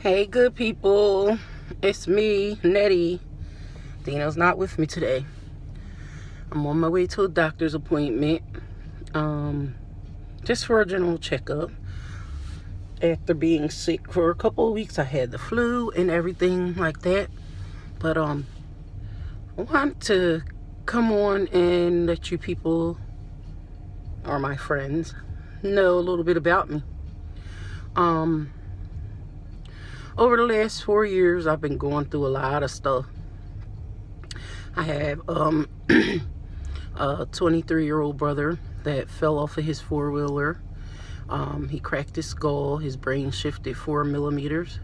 Hey, good people. It's me, Nettie. Dino's not with me today. I'm on my way to a doctor's appointment. Just for a general checkup. After being sick for a couple of weeks, I had the flu and everything like that. But I wanted to come on and let you people, or my friends, know a little bit about me. Over the last 4 years, I've been going through a lot of stuff. I have a 23-year-old brother that fell off of his four-wheeler. He cracked his skull. His brain shifted 4 millimeters.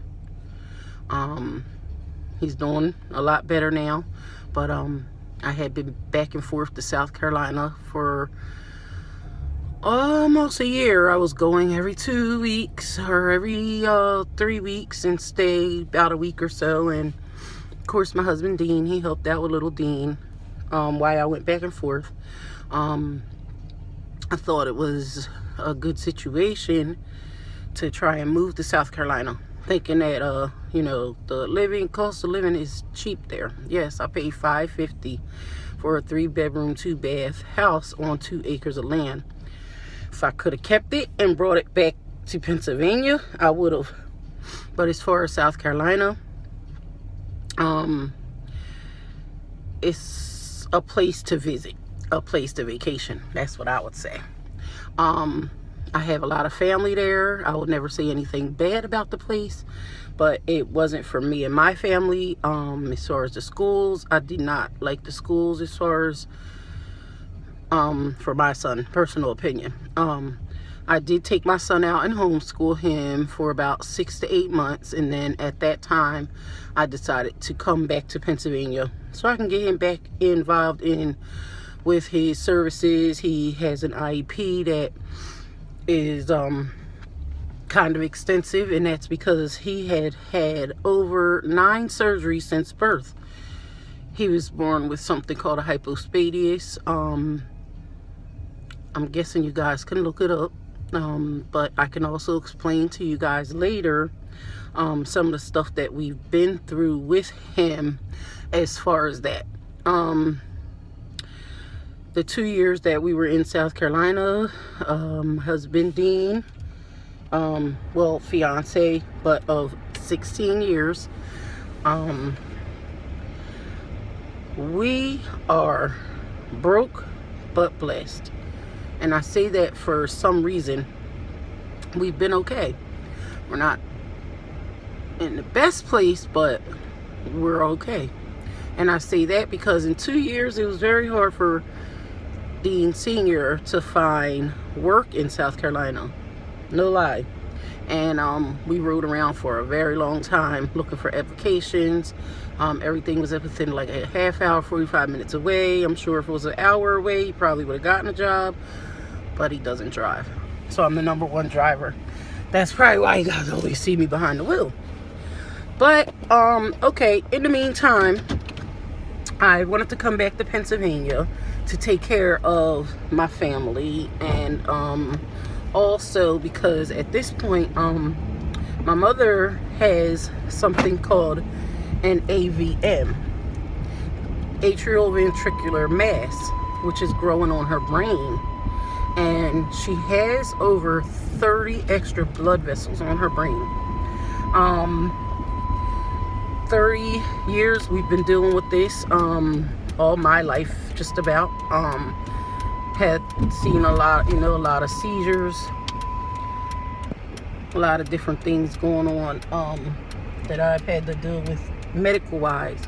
He's doing a lot better now. But I had been back and forth to South Carolina for almost a year. I was going every 2 weeks or every 3 weeks and stay about a week or so. And of course, my husband Dean, he helped out with little Dean while I went back and forth. I thought it was a good situation to try and move to South Carolina, thinking that the cost of living is cheap there. Yes, I paid $550 for a 3-bedroom, 2-bath house on 2 acres of land. If I could have kept it and brought it back to Pennsylvania, I would have. But as far as South Carolina, it's a place to visit, a place to vacation. That's what I would say. I have a lot of family there. I would never say anything bad about the place, but it wasn't for me and my family. As far as the schools, I did not like the schools as far as for my son, personal opinion. I did take my son out and homeschool him for about 6 to 8 months, and then at that time I decided to come back to Pennsylvania so I can get him back involved with his services. He has an IEP that is kind of extensive, and that's because he had over 9 surgeries since birth. He was born with something called a Hypospadias. I'm guessing you guys can look it up, but I can also explain to you guys later some of the stuff that we've been through with him as far as that. The 2 years that we were in South Carolina, husband Dean, fiance, but of 16 years, we are broke but blessed. And I say that for some reason. We've been okay. We're not in the best place, but we're okay. And I say that because in 2 years, it was very hard for Dean Sr. to find work in South Carolina. No lie. And we rode around for a very long time looking for applications. Everything was within like a half hour, 45 minutes away. I'm sure if it was an hour away, he probably would have gotten a job. But he doesn't drive. So I'm the #1 driver. That's probably why you guys always see me behind the wheel. But, okay, in the meantime, I wanted to come back to Pennsylvania to take care of my family, and also because at this point, my mother has something called an AVM, atrioventricular mass, which is growing on her brain. And she has over 30 extra blood vessels on her brain. 30 years we've been dealing with this, all my life just about. Had seen a lot of seizures, a lot of different things going on that I've had to deal with medical wise.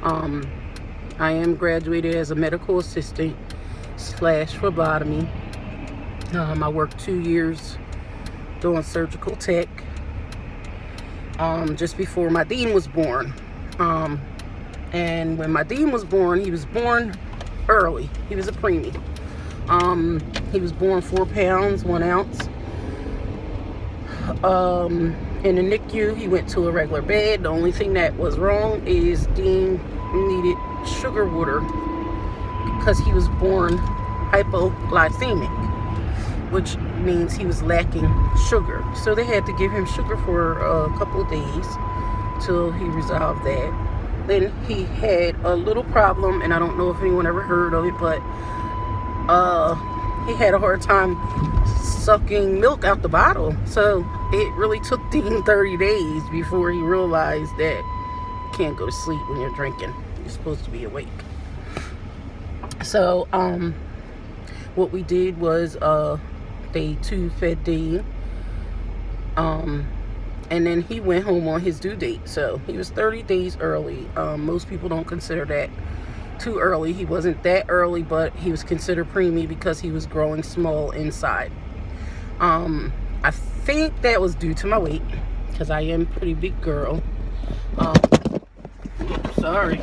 I am graduated as a medical assistant / phlebotomy. I worked 2 years doing surgical tech just before my Dean was born. And when my Dean was born, he was born early. He was a preemie. He was born 4 pounds, 1 ounce. In the NICU, he went to a regular bed. The only thing that was wrong is Dean needed sugar water because he was born hypoglycemic. which means he was lacking sugar. So they had to give him sugar for a couple of days till he resolved that. Then he had a little problem, and I don't know if anyone ever heard of it, but he had a hard time sucking milk out the bottle. So it really took Dean 30 days before he realized that you can't go to sleep when you're drinking. You're supposed to be awake. So what we did was day 2 fed Dean, and then he went home on his due date. So he was 30 days early. Most people don't consider that too early. He wasn't that early, but he was considered preemie because he was growing small inside. I think that was due to my weight, because I am a pretty big girl. Sorry.